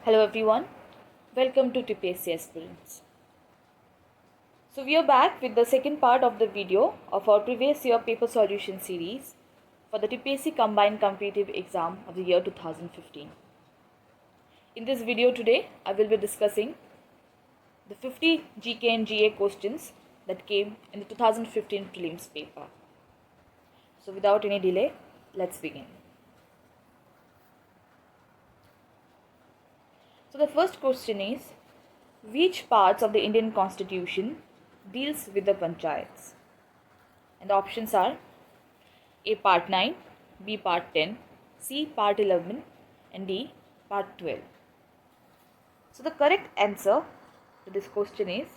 Hello everyone, welcome to TPSC aspirants. So we are back with the second part of the video of our previous year paper solution series for the TPSC combined competitive exam of the year 2015. In this video today, I will be discussing the 50 GK and GA questions that came in the 2015 prelims paper. So without any delay, let's begin. So the first question is, which parts of the Indian Constitution deals with the panchayats? And the options are A. Part 9, B. Part 10, C. Part 11 and D. Part 12. So the correct answer to this question is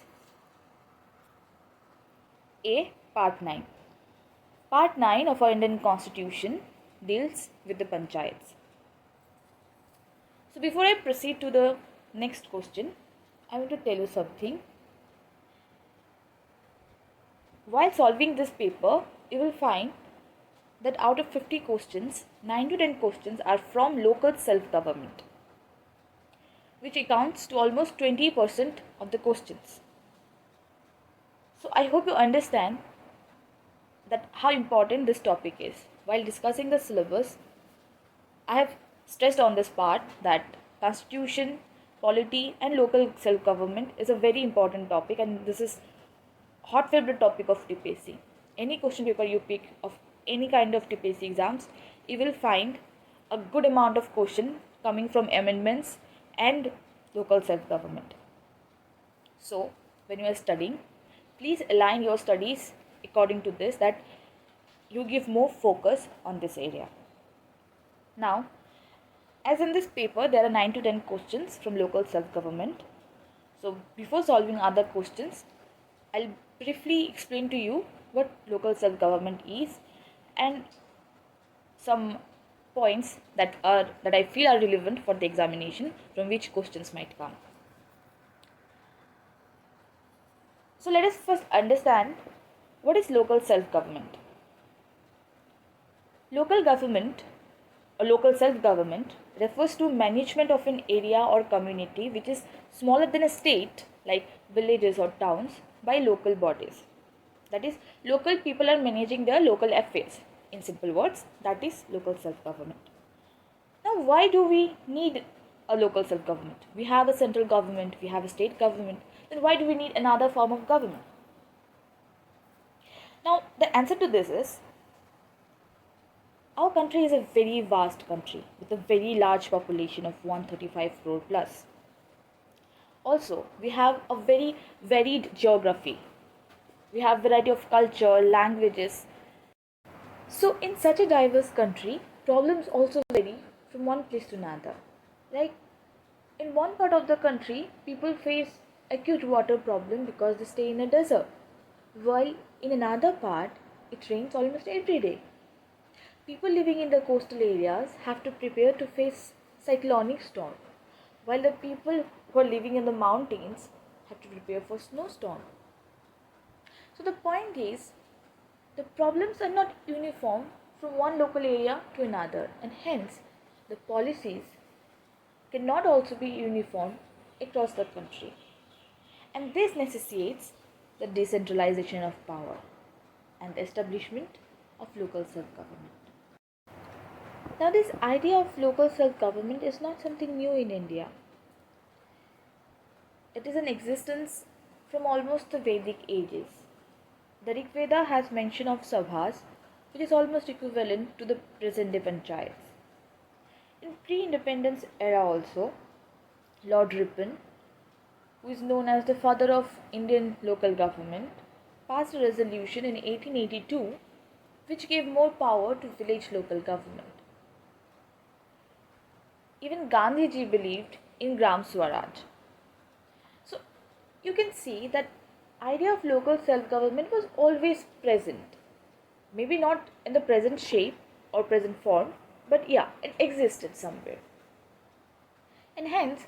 A. Part 9. Part 9 of our Indian Constitution deals with the panchayats. So before I proceed to the next question, I want to tell you something. While solving this paper, you will find that out of 50 questions, 9 to 10 questions are from local self-government, which accounts to almost 20% of the questions. So I hope you understand that how important this topic is. While discussing the syllabus, I have stressed on this part that constitution, polity and local self-government is a very important topic, and this is hot favorite topic of TPSC. Any question paper you pick of any kind of TPSC exams, you will find a good amount of question coming from amendments and local self-government. So when you are studying, please align your studies according to this, that you give more focus on this area. Now, as in this paper, there are 9 to 10 questions from local self-government. So before solving other questions, I'll briefly explain to you what local self-government is and some points that I feel are relevant for the examination, from which questions might come. So let us first understand what is local self-government. Local government or local self-government refers to management of an area or community which is smaller than a state, like villages or towns, by local bodies. That is, local people are managing their local affairs. In simple words, that is local self-government. Now, why do we need a local self-government? We have a central government, we have a state government. Then why do we need another form of government? Now, the answer to this is, our country is a very vast country with a very large population of 135 crore plus. Also, we have a very varied geography. We have variety of culture, languages. So in such a diverse country, problems also vary from one place to another. Like in one part of the country, people face acute water problem because they stay in a desert, while in another part, it rains almost every day. People living in the coastal areas have to prepare to face cyclonic storm, while the people who are living in the mountains have to prepare for snowstorm. So the point is, the problems are not uniform from one local area to another, and hence the policies cannot also be uniform across the country. And this necessitates the decentralization of power and the establishment of local self-government. Now, this idea of local self-government is not something new in India. It is in existence from almost the Vedic ages. The Rig Veda has mention of sabhas, which is almost equivalent to the present-day panchayats. In pre-independence era also, Lord Ripon, who is known as the father of Indian local government, passed a resolution in 1882 which gave more power to village local government. Even Gandhiji believed in Gram Swaraj. So you can see that idea of local self-government was always present. Maybe not in the present shape or present form, but yeah, it existed somewhere. And hence,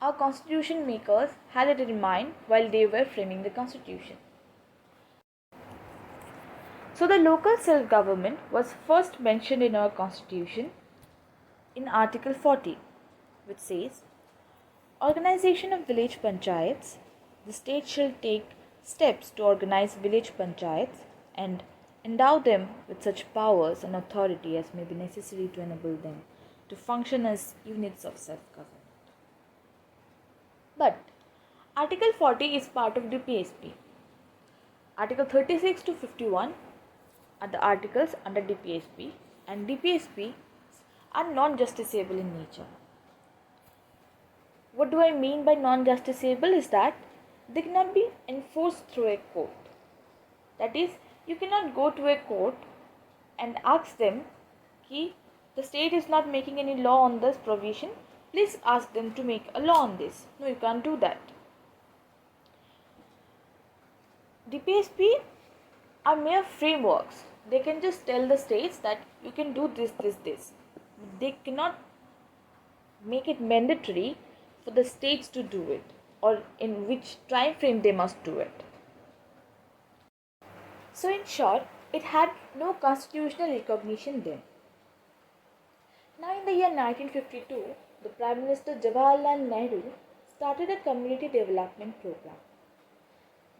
our constitution makers had it in mind while they were framing the constitution. So the local self-government was first mentioned in our constitution in Article 40, which says, Organization of village panchayats. The state shall take steps to organize village panchayats and endow them with such powers and authority as may be necessary to enable them to function as units of self-government. But Article 40 is part of DPSP. Article 36 to 51 are the articles under DPSP, and DPSP are non-justiciable in nature. What do I mean by non-justiciable is that they cannot be enforced through a court. That is, you cannot go to a court and ask them कि the state is not making any law on this provision, please ask them to make a law on this. No, you can't do that. DPSP are mere frameworks. They can just tell the states that you can do this. They cannot make it mandatory for the states to do it, or in which time frame they must do it. So in short, it had no constitutional recognition then. Now in the year 1952, the Prime Minister Jawaharlal Nehru started a community development program,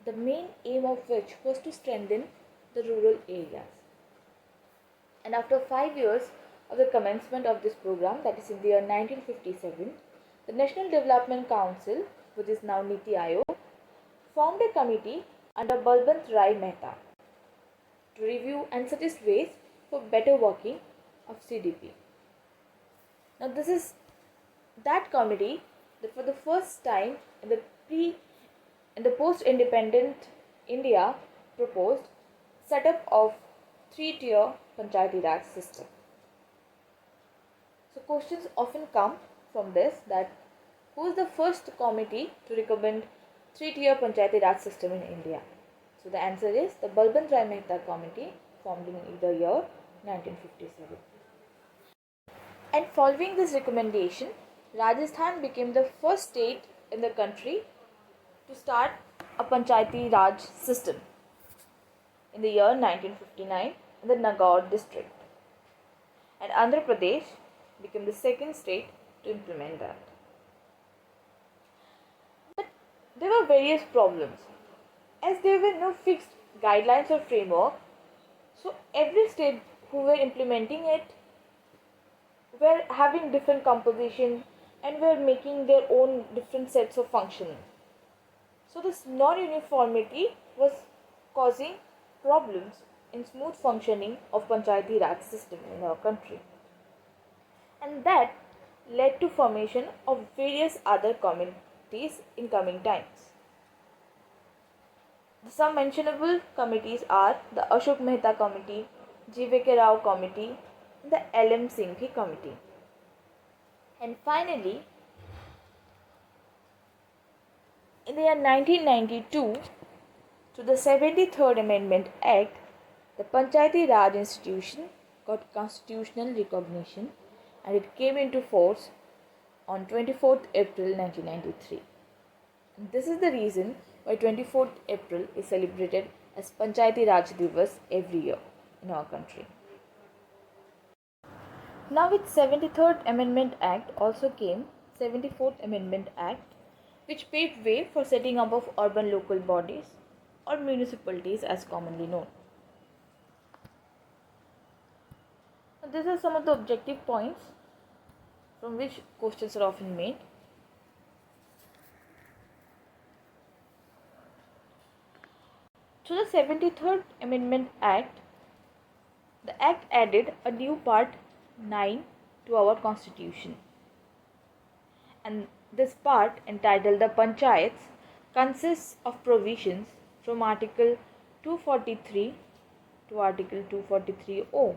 the main aim of which was to strengthen the rural areas. And after 5 years of the commencement of this program, that is in the year 1957, the National Development Council, which is now Niti Aayog, formed a committee under Balbant Rai Mehta to review and suggest ways for better working of CDP. Now this is that committee that for the first time in the post-independent India proposed setup of 3-tier Panchayati Raj system. So questions often come from this, that who is the first committee to recommend 3-tier Panchayati Raj system in India? So the answer is the Balbant Rai Mehta committee, formed in the year 1957. And following this recommendation, Rajasthan became the first state in the country to start a Panchayati Raj system in the year 1959 in the Nagaur district. And Andhra Pradesh became the second state to implement that. But there were various problems. As there were no fixed guidelines or framework, so every state who were implementing it were having different composition and were making their own different sets of functioning. So this non-uniformity was causing problems in smooth functioning of Panchayati Raj system in our country. And that led to formation of various other committees in coming times. Some mentionable committees are the Ashok Mehta Committee, G.V.K. Rao Committee, and the L.M. Singhvi Committee. And finally, in the year 1992, through the 73rd Amendment Act, the Panchayati Raj institution got constitutional recognition, and it came into force on 24th April 1993. And this is the reason why 24th April is celebrated as Panchayati Raj Divas every year in our country. Now with 73rd Amendment Act also came 74th Amendment Act, which paved way for setting up of urban local bodies or municipalities as commonly known. Now, these are some of the objective points from which questions are often made. To the 73rd Amendment Act, the Act added a new Part 9 to our Constitution. And this part, entitled the Panchayats, consists of provisions from Article 243 to Article 243O.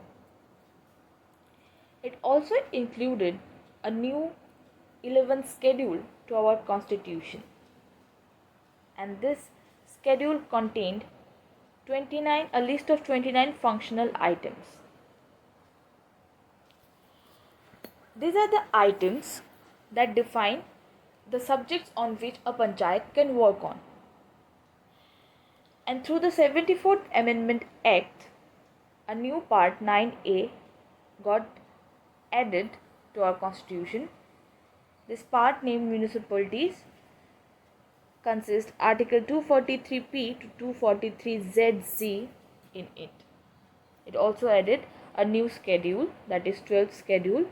It also included a new 11th schedule to our Constitution. And this schedule contained a list of 29 functional items. These are the items that define the subjects on which a panchayat can work on. And through the 74th Amendment Act, a new Part 9A got added to our Constitution, This part named municipalities consists Article 243p to 243ZZ in it. It also added a new schedule, that is 12th schedule,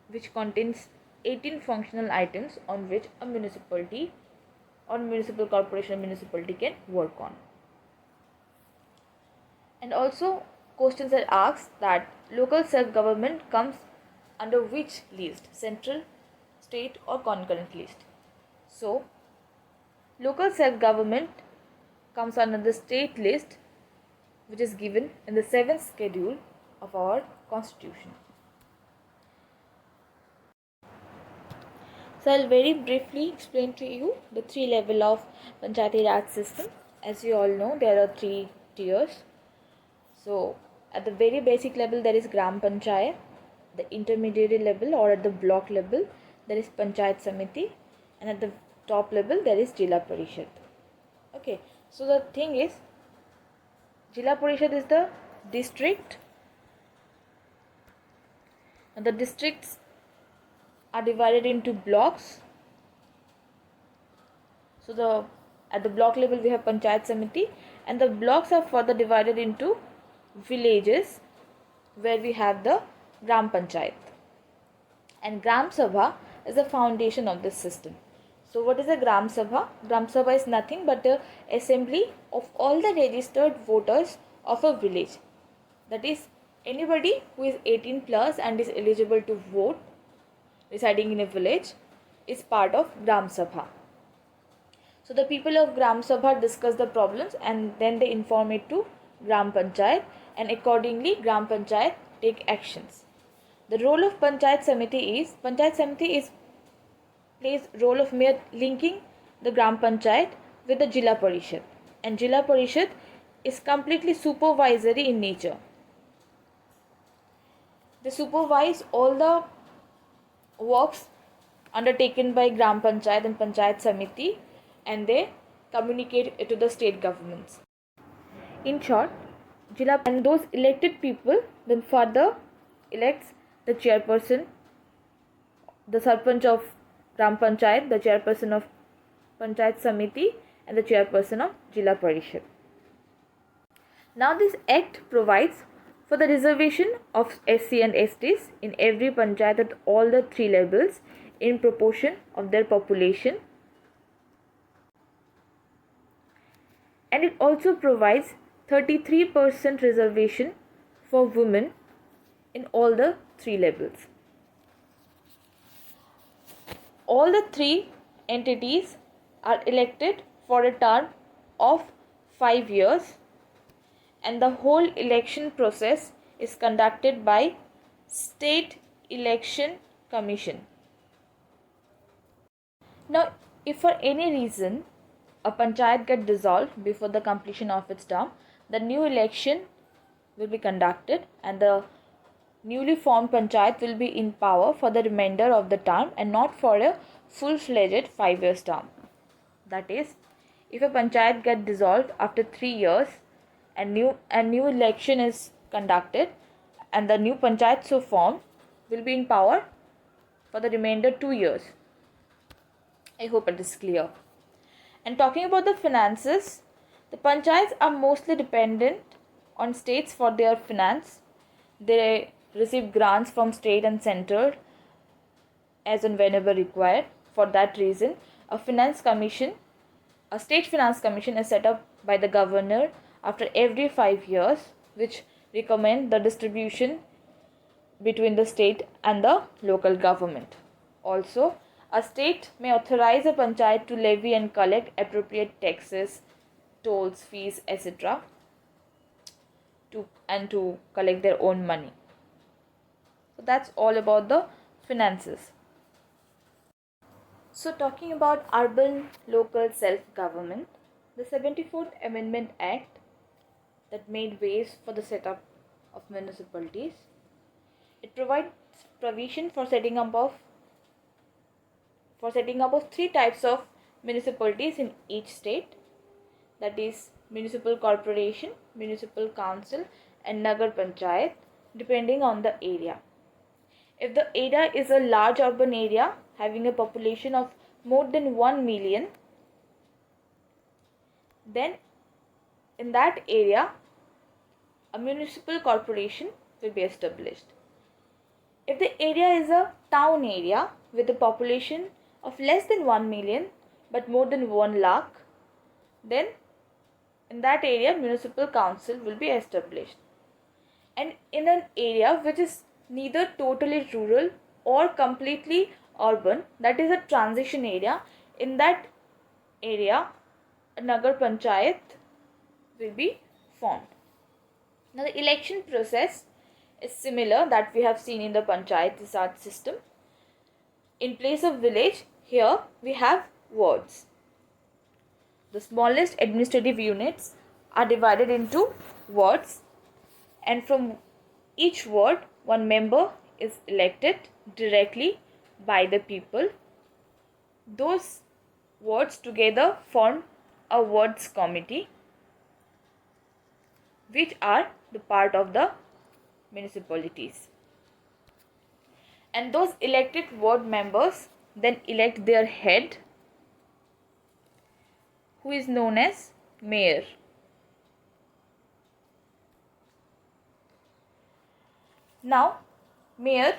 which contains 18 functional items on which a municipality or municipal corporation or municipality can work on. And also questions are asked that local self-government comes under which list, central, state or concurrent list. So local self-government comes under the state list, which is given in the 7th schedule of our constitution. So I'll very briefly explain to you the three levels of Panchayati Raj system. As you all know, there are 3 tiers. So at the very basic level there is Gram Panchayat, the intermediary level or at the block level there is Panchayat Samiti, and at the top level there is Jila Parishad. Okay, so the thing is, Jila Parishad is the district, and the districts are divided into blocks. So at the block level we have Panchayat Samiti, and the blocks are further divided into villages where we have the Gram Panchayat. And Gram Sabha is the foundation of this system. So what is a Gram Sabha? Gram Sabha is nothing but the assembly of all the registered voters of a village. That is, anybody who is 18 plus and is eligible to vote residing in a village is part of Gram Sabha. So the people of Gram Sabha discuss the problems and then they inform it to Gram Panchayat, and accordingly Gram Panchayat take actions. The role of Panchayat Samiti is plays role of mere linking the Gram Panchayat with the Jila Parishad, and Jila Parishad is completely supervisory in nature. They supervise all the works undertaken by Gram Panchayat and Panchayat Samiti, and they communicate it to the state governments. In short, Jila and those elected people then further elects the chairperson, the Sarpanch of Gram Panchayat, the chairperson of Panchayat Samiti, and the chairperson of Jila Parishad. Now this act provides for the reservation of SC and STs in every panchayat at all the 3 levels in proportion of their population, and it also provides 33% reservation for women in all the 3 levels. All the 3 entities are elected for a term of 5 years, and the whole election process is conducted by State Election Commission. Now, if for any reason a panchayat gets dissolved before the completion of its term, the new election will be conducted and the newly formed panchayat will be in power for the remainder of the term and not for a full-fledged 5-year term. That is, if a panchayat gets dissolved after 3 years and new election is conducted, and the new panchayat so formed will be in power for the remainder 2 years. I hope it is clear. And talking about the finances, the panchayats are mostly dependent on states for their finance. They receive grants from state and central as and whenever required. For that reason, a state finance commission is set up by the governor after every 5 years, which recommend the distribution between the state and the local government. Also, a state may authorize a panchayat to levy and collect appropriate taxes, tolls, fees, etc. to collect their own money. So that's all about the finances. So talking about urban local self-government, the 74th Amendment Act that made ways for the setup of municipalities, it provides provision for setting up of 3 types of municipalities in each state, that is municipal corporation, municipal council and Nagar Panchayat, depending on the area. If the area is a large urban area having a population of more than 1 million, then in that area a municipal corporation will be established. If the area is a town area with a population of less than 1 million but more than 1 lakh, then in that area municipal council will be established. And in an area which is neither totally rural or completely urban, that is a transition area, in that area a Nagar Panchayat will be formed. Now the election process is similar that we have seen in the Panchayat Raj system. In place of village, here we have wards. The smallest administrative units are divided into wards, and from each ward one member is elected directly by the people. Those wards together form a wards committee, which are the part of the municipalities. And those elected ward members then elect their head, who is known as mayor. Now, mayor,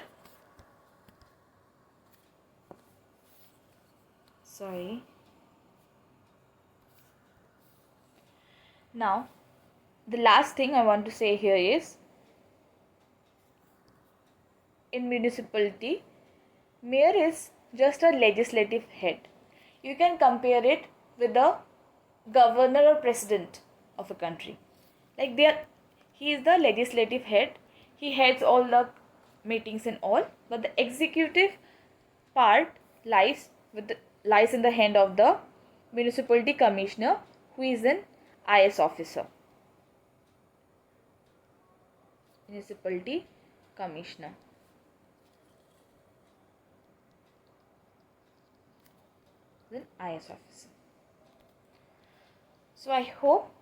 Now, the last thing I want to say here is, in municipality, mayor is just a legislative head. You can compare it with the governor or president of a country. Like he is the legislative head. He heads all the meetings and all, but the executive part lies in the hand of the municipality commissioner, who is an IS officer. Municipality commissioner. An IS officer. So I hope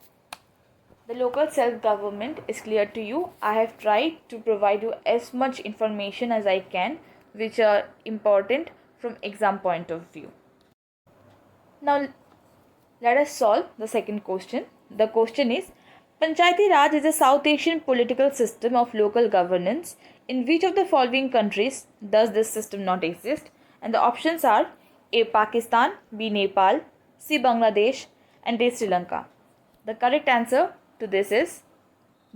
the local self-government is clear to you. I have tried to provide you as much information as I can, which are important from exam point of view. Now let us solve the second question. The question is, Panchayati Raj is a South Asian political system of local governance. In which of the following countries does this system not exist? And the options are A. Pakistan, B. Nepal, C. Bangladesh, and D. Sri Lanka. The correct answer to this is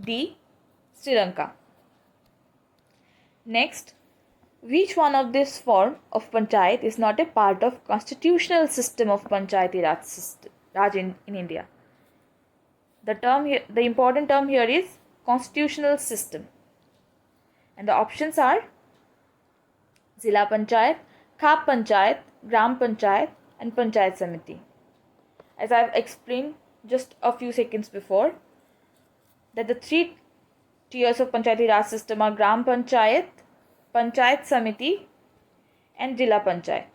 D. Sri Lanka. Next, which one of this form of panchayat is not a part of constitutional system of Panchayati Raj in India? The important term here is constitutional system. And the options are Zila Panchayat, Khap Panchayat, Gram Panchayat, and Panchayat Samiti. As I have explained just a few seconds before, that the three tiers of Panchayati Raj system are Gram Panchayat, Panchayat Samiti, and Jila Panchayat.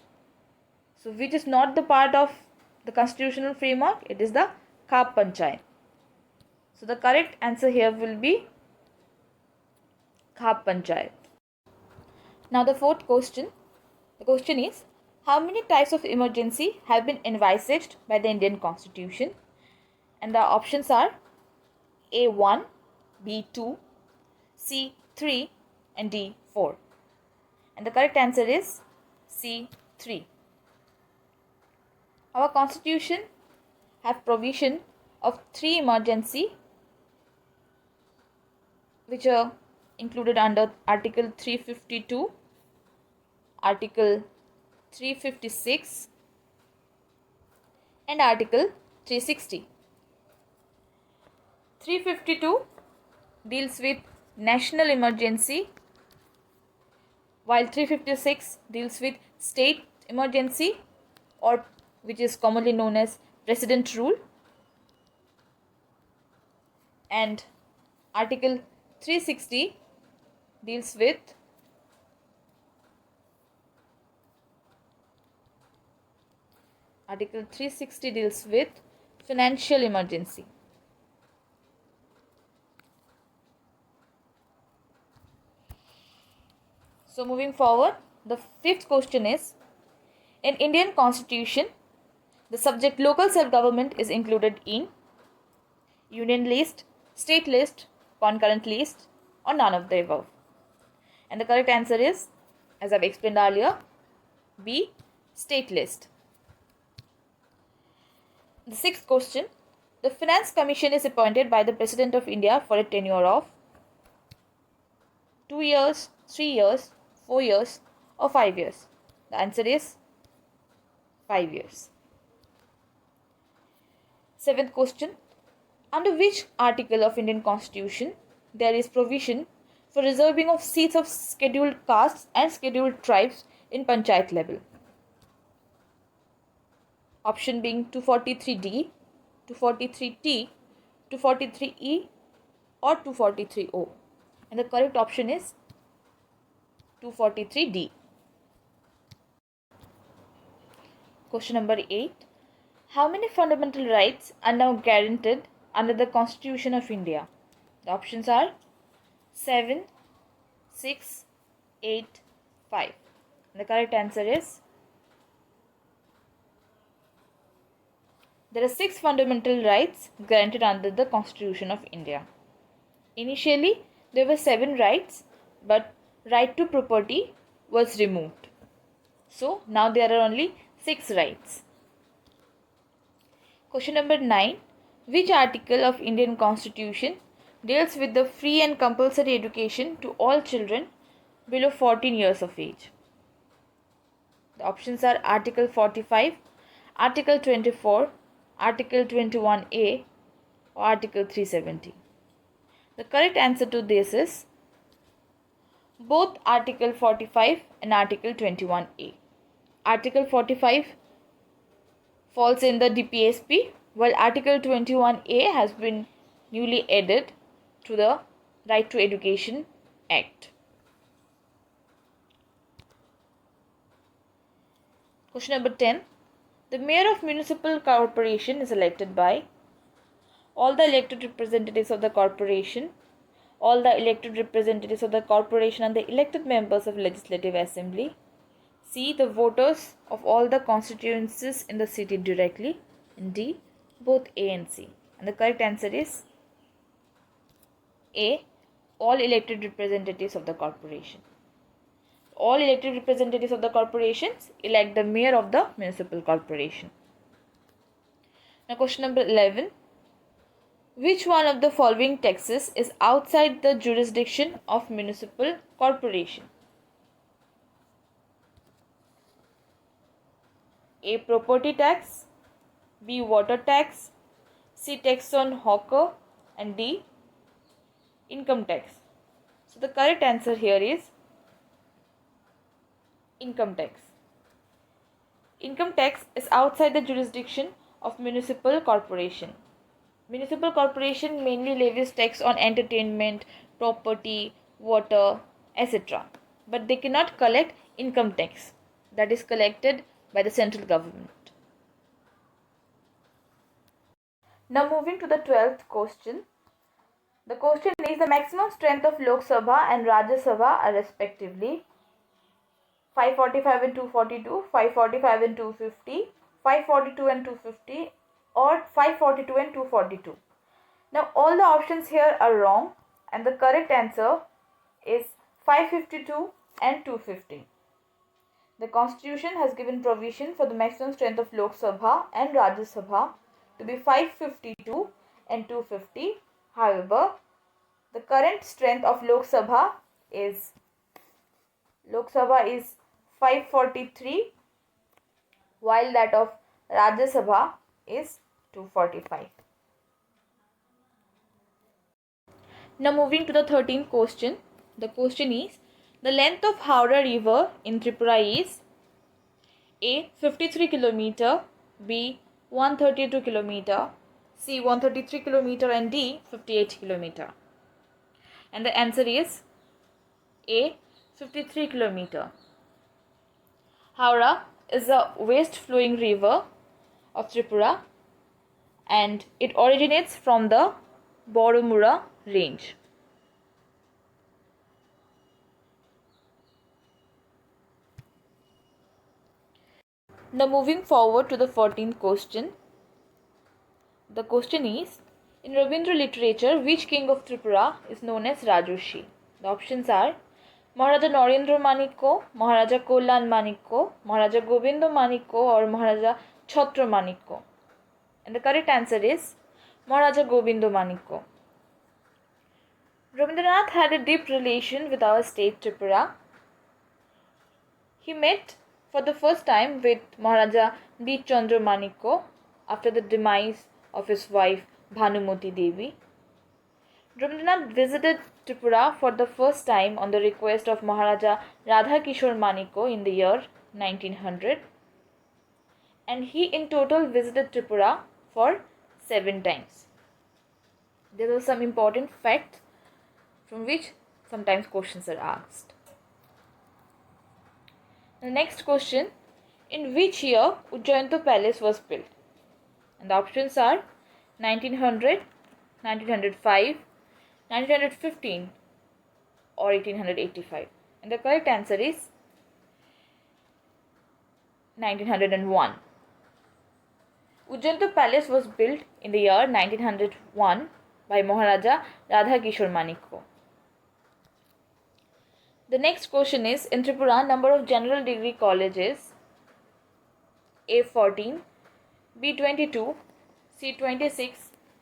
So which is not the part of the constitutional framework? It is the Khap Panchayat. So the correct answer here will be Khap Panchayat. Now the fourth question. The question is, how many types of emergency have been envisaged by the Indian Constitution? And the options are A1, B2, C3, and D4. And the correct answer is C3. Our Constitution have provision of 3 emergency which are included under Article 352, Article 356, and Article 360. 352 deals with national emergency, while 356 deals with state emergency, or which is commonly known as President rule, and Article 360 deals with financial emergency. So moving forward, the fifth question is, In Indian Constitution, the subject local self-government is included in union list, state list, concurrent list, or none of the above. And the correct answer is, as I've explained earlier, B, state list. The sixth question. The Finance Commission is appointed by the President of India for a tenure of 2 years, 3 years, 4 years, or 5 years. The answer is 5 years. Seventh question. Under which article of Indian Constitution there is provision for reserving of seats of scheduled castes and scheduled tribes in panchayat level? Option being 243D, 243T, 243E, or 243O. And the correct option is 243D. Question number 8. How many fundamental rights are now guaranteed under the Constitution of India? The options are 7, 6, 8, 5. And the correct answer is, there are 6 fundamental rights granted under the Constitution of India. Initially, there were 7 rights, but right to property was removed. So, now there are only 6 rights. Question number 9. Which article of Indian Constitution deals with the free and compulsory education to all children below 14 years of age? The options are Article 45, Article 24, Article 21A, or Article 370. The correct answer to this is both Article 45 and Article 21A. Article 45 falls in the TPSC, while Article 21A has been newly added to the Right to Education Act. Question number 10. The mayor of municipal corporation is elected by all the elected representatives of the corporation, all the elected representatives of the corporation and the elected members of legislative assembly. C, the voters of all the constituencies in the city directly. And D, both A and C. And the correct answer is A, all elected representatives of the corporation. All elected representatives of the corporations elect the mayor of the municipal corporation. Now question number 11. Which one of the following taxes is outside the jurisdiction of municipal corporation? A, property tax, B, water tax, C, tax on hawker, and D, income tax. So the correct answer here is income tax. Income tax is outside the jurisdiction of municipal corporation. Municipal corporation mainly levies tax on entertainment, property, water, etc. But they cannot collect income tax that is collected by the central government. Now moving to the 12th question. The question is, the maximum strength of Lok Sabha and Rajya Sabha are respectively 545 and 242, 545 and 250, 542 and 250, or 542 and 242. Now all the options here are wrong and the correct answer is 552 and 250. The Constitution has given provision for the maximum strength of Lok Sabha and Rajya Sabha to be 552 and 250. However, the current strength of Lok Sabha is 543, while that of Rajya Sabha is 245. Now moving to the 13th question. The question is, the length of Howrah river in Tripura is A, 53 km, B, 132 km, C, 133 km, and D, 58 km. And the answer is A, 53 km. Howrah is a west flowing river of Tripura and it originates from the Boromura range. Now moving forward to the 14th question. The question is, in Rabindra literature, which king of Tripura is known as Rajarshi? The options are Maharaja Narendra Manikko, Maharaja Kollan Manikko, Maharaja Govinda Manikko, or Maharaja Chhatra Manikko. And the correct answer is Maharaja Govinda Manikko. Rabindranath had a deep relation with our state Tripura. He met for the first time with Maharaja B. Chandra Manikko after the demise of his wife Bhanumati Devi. Rabindranath visited Tripura for the first time on the request of Maharaja Radha Kishore Manikko in the year 1900, and he in total visited Tripura for 7 times. There are some important facts from which sometimes questions are asked. The next question, in which year Ujjainta Palace was built? And the options are 1900, 1905, 1915 or 1885. And the correct answer is 1901. Ujjainta Palace was built in the year 1901 by Maharaja Radha Kishore Manikko. The next question is, in Tripura, number of general degree colleges A14, B22, C26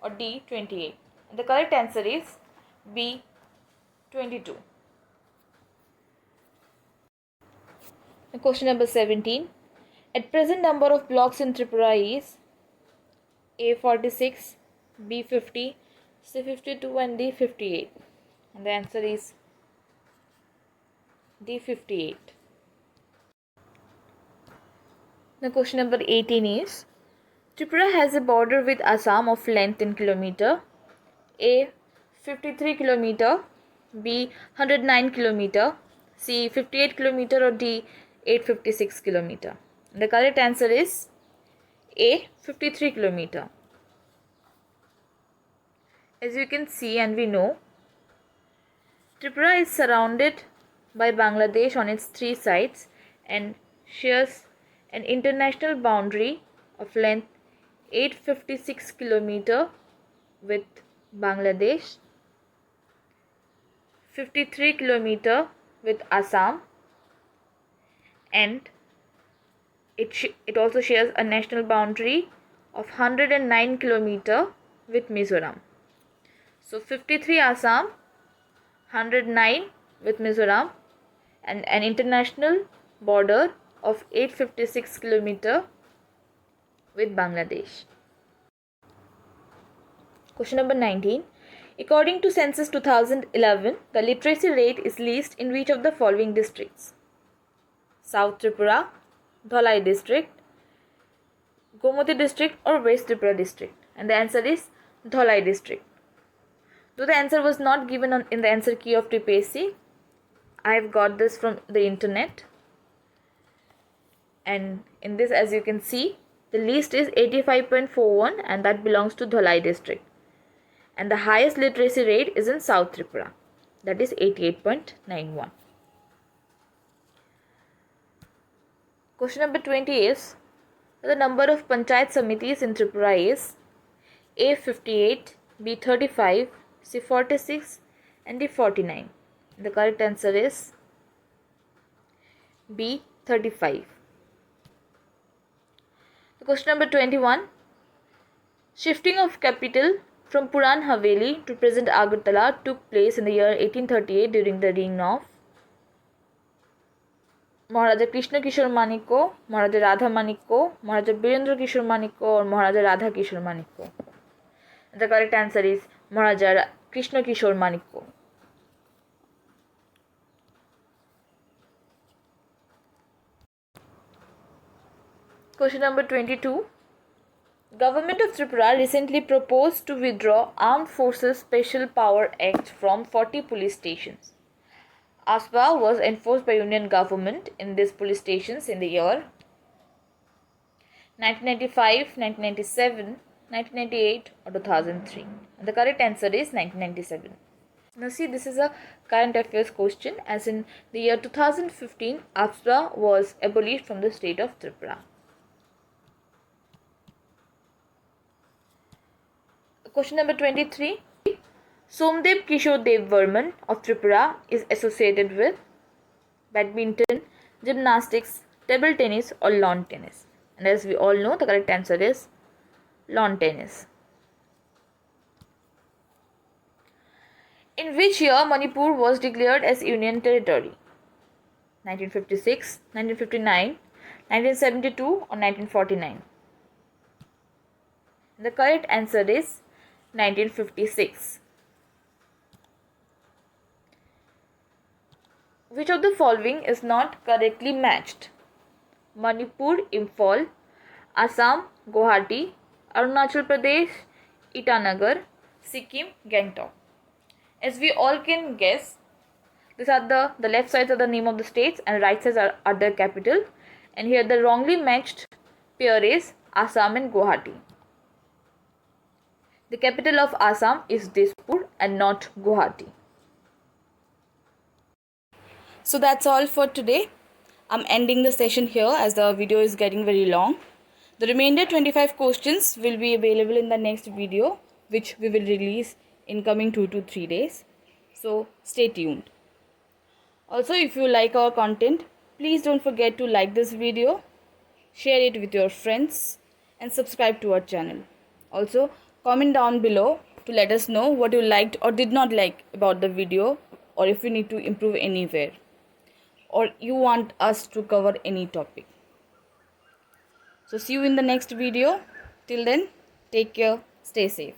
or D28. And the correct answer is B22. Question number 17. At present number of blocks in Tripura is A46, B50, C52 and D58. And the answer is D58. Now question number 18 is, Tripura has a border with Assam of length in kilometer. A 53 kilometer, B 109 kilometer, C 58 kilometer or D 856 kilometer. The correct answer is A 53 kilometer. As you can see and we know, Tripura is surrounded by Bangladesh on its 3 sides and shares an international boundary of length 856 kilometer with Bangladesh, 53 kilometer with Assam, and it also shares a national boundary of 109 kilometer with Mizoram. So 53 Assam, 109 with Mizoram, and an international border of 856 kilometer with Bangladesh. Question number 19. According to Census 2011, the literacy rate is least in which of the following districts? South Tripura, Dholai district, Gomoti district or West Tripura district? And the answer is Dholai district. Though the answer was not given in the answer key of TPSC, I have got this from the internet. And in this, as you can see, the least is 85.41 and that belongs to Dholai district. And the highest literacy rate is in South Tripura, that is 88.91. Question number 20 is, the number of Panchayat Samitis in Tripura is A58, B35, C46 and D49. The correct answer is B35. Question number 21. Shifting of capital from Puran Haveli to present Agartala took place in the year 1838 during the reign of Maharaja Krishna Kishore Manikko, Maharaja Radha Manikko, Maharaja Birendra Kishore Manikko or Maharaja Radha Kishore Manikko. The correct answer is Maharaja Krishna Kishore Manikko. Question number 22. Government of Tripura recently proposed to withdraw Armed Forces Special Power Act from 40 police stations. ASPA was enforced by Union government in these police stations in the year 1995, 1997, 1998 or 2003. And the correct answer is 1997. Now see, this is a current affairs question, as in the year 2015 ASPA was abolished from the state of Tripura. Question number 23. Somdev Kishore Dev Varman of Tripura is associated with badminton, gymnastics, table tennis or lawn tennis. And as we all know, the correct answer is lawn tennis. In which year Manipur was declared as Union Territory? 1956, 1959, 1972 or 1949? The correct answer is 1956. Which of the following is not correctly matched? Manipur, Imphal, Assam, Guwahati, Arunachal Pradesh, Itanagar, Sikkim, Gangtok. As we all can guess, these are the left sides are the name of the states and right sides are their capital. And here the wrongly matched pair is Assam and Guwahati. The capital of Assam is Dispur and not Guwahati. So that's all for today. I'm ending the session here as the video is getting very long. The remainder 25 questions will be available in the next video, which we will release in coming 2 to 3 days. So stay tuned. Also, if you like our content, please don't forget to like this video, share it with your friends and subscribe to our channel. Also, comment down below to let us know what you liked or did not like about the video, or if you need to improve anywhere, or you want us to cover any topic. So see you in the next video. Till then, take care, stay safe.